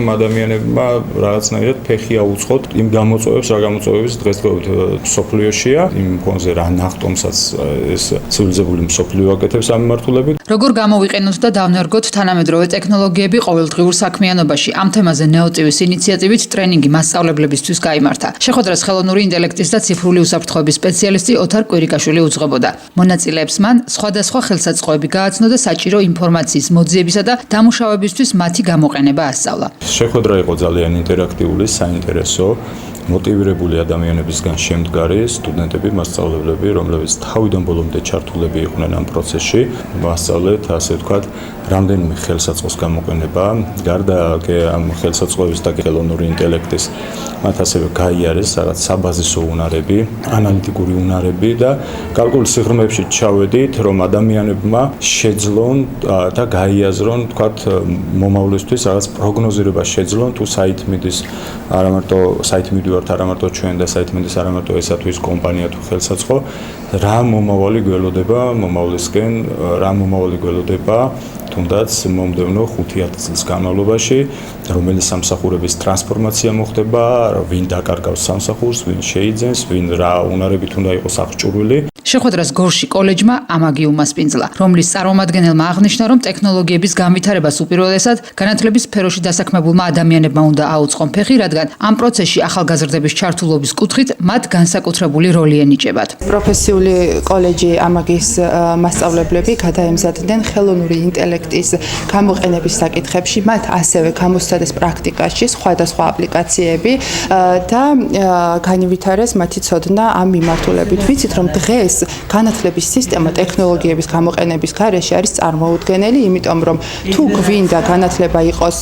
რომ ადამიანებმა რაღაცნაირად ფეხი აუწყოთ იმ გამოწვევებს, რა გამოწვევების დღესდღეობით მსოფლიოშია, იმ ფონზე რა ნახტომსაც ეს ცივილიზებული მსოფლიო აკეთებს ამ მიმართულებით. როგორ გამოვიყენოთ და დავნერგოთ თანამედროვე ტექნოლოგიები ყოველდღიურ საქმიანობაში? ამ თემაზე ნეოტივის ინიციატივით ტრენინგი მასწავლებლებისთვის გაიმართა. შეხვედრას ხელოვნური ინტელექტის და ციფრული უსაფრთხოების სპეციალისტი ოთარ კვირიკაშვილი უძღვებოდა. მონაწილეებს მან სხვადასხვა ხელსაწყოები გააცნო და საჭირო ინფორმაციის მოძიებისა და დამუშავებისთვის მათი გამოყენება ასწავლა. შეხვედრა იყო ძალიან ინტერაქტიული, საინტერესო. მოტივირებული ადამიანებისგან შემდგარი სტუდენტები, მასწავლებლები, რომლებიც თავიდან ბოლომდე ჩართულები იყვნენ ამ პროცესში, მასწავლეთ, ასე ვთქვათ, რამდენიმე ხელსაწყოს გამოყენება, გარდა ამ ხელსაწყოების და ხელოვნური ინტელექტის, მათ ასევე გაიარეს რაღაც საბაზისო უნარები, ანალიტიკური უნარები და გარკვეულ სიღრმეებში ჩავედით, რომ ადამიანებმა შეძლონ და გაიაზრონ, ვთქვათ, მომავლისთვის რაღაც პროგნოზირება შეძლონ, თუ საით მიდის არა მარტო საით მიდივართ, არა მარტო ჩვენ და საით მიდის არა მარტო ესა თუ ის კომპანია თუ ხელსაწყო, რა მომავალი გველოდება მომავლისკენ, რა მომავალი გველოდება თუნდაც მომდევნო 5-10 წლის განმავლობაში, რომელი სამსახურების ტრანსფორმაცია მოხდება, ვინ დაკარგავს სამსახურს, ვინ შეიძენს, ვინ რა უნარებით უნდა იყოს აღჭურვილი. შეხვედრას გორში კოლეჯმა ამაგი უმასპინძლა, რომლის წარმომადგენელმა აღნიშნა, რომ ტექნოლოგიების განვითარებას უპირველესად განათლების სფეროში დასაქმებულმა ადამიანებმა უნდა აუწყონ ფეხი, რადგან ამ პროცესში ახალგაზრდების ჩართულობის კუთხით მათ განსაკუთრებული როლი ენიჭებათ. პროფესიული კოლეჯი ამაგის მასწავლებლები გადაემზადნენ ხელოვნური ინტელექტის გამოყენების საკითხებში, მათ ასევე გამოსცადეს პრაქტიკაში სხვადასხვა აპლიკაციები და განივითარეს მათი ცოდნა ამ მიმართულებით. ვიცით, რომ დღეს განათლების სისტემა ტექნოლოგიების გამოყენების გარეშე არის წარმოუდგენელი, იმიტომ რომ თუ გვინდა განათლება იყოს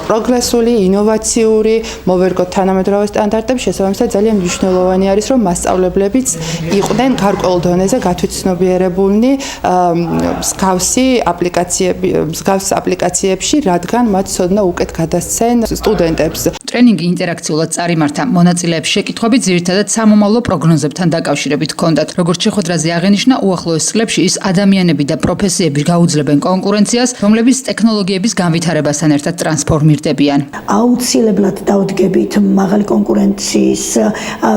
პროგრესული, ინოვაციური, მოვერგოთ თანამედროვე სტანდარტებს, შესაბამისად ძალიან მნიშვნელოვანი არის, რომ მასწავლებლებიც იყვნენ გარკვეულ დონეზე გათვითცნობიერებულნი მსგავს აპლიკაციებში, რადგან მათ ცოდნა უკეთ გადასცენ სტუდენტებს. ტრენინგი ინტერაქციულად წარიმართა. მონაწილეებს შეკითხვები ძირითადად სამომავლო პროგნოზებთან დაკავშირებით ჰქონდათ. როგორც შეხვედრაზე აღენიშნა, უახლოეს წლებში ის ადამიანები და პროფესიები გაუძლებენ კონკურენციას, რომლებიც ტექნოლოგიების განვითარებასთან ერთად ტრანსფორმირდებიან. აუცილებლად დავდგებით მაღალი კონკურენციის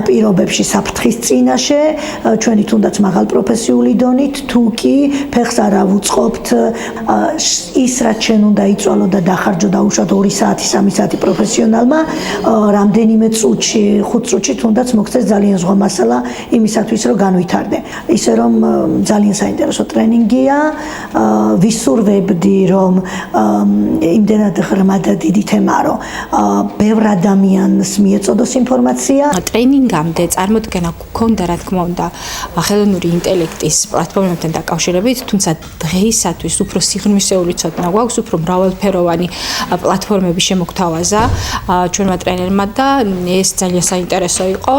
პირობებში საფრთხის წინაშე, ჩვენი თუნდაც მაღალ პროფესიული დონით, თუ კი ფეხს არ ავუწყობთ ის რაც ჩვენ უნდა იწვალო და დახარჯო დაუშვათ 2 საათი, 3 საათი პროფესიონალმა, რამდენიმე წუთში, 5 წუთში თუნდაც მოგცეს ძალიან ზღვა მასალა იმისათვის, რომ განვითარდე. ისე რომ ძალიან საინტერესო ტრენინგია, ვისურვებდი, რომ იმდენად ღრმა და დიდი თემაა, რომ ბევრ ადამიანს მიეწოდოს ინფორმაცია. ტრენინგამდე წარმოდგენა გქონდა, რა თქმა უნდა, ხელოვნური ინტელექტის პლატფორმებთან დაკავშირებით, თუმცა დღეისათვის უფრო სიღრმისეული ცოდნა გვაქვს, უფრო მრავალფეროვანი პლატფორმები შემოგთავაზა ჩვენმა ტრენერმა და ეს ძალიან საინტერესო იყო.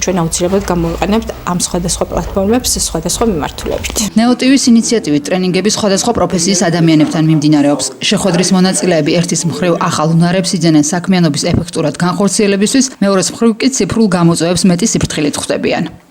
ჩვენ აუცილებლად გამოვიყენებთ ამ სხვადასხვა პლატფორმებს სხვადასხვა მიმართულებით. ნეოტივის ინიციატივით ტრენინგები სხვადასხვა პროფესიის ადამიანებთან მიმდინარეობს. შეხვედრის მონაწილეები ერთის მხრივ ახალ უნარებს იძენენ საქმიანობის ეფექტურად განხორციელებისთვის, მეორეს მხრივ კი ციფრულ გამოწვევებს მეტი სიფრთხილით ხვდებიან.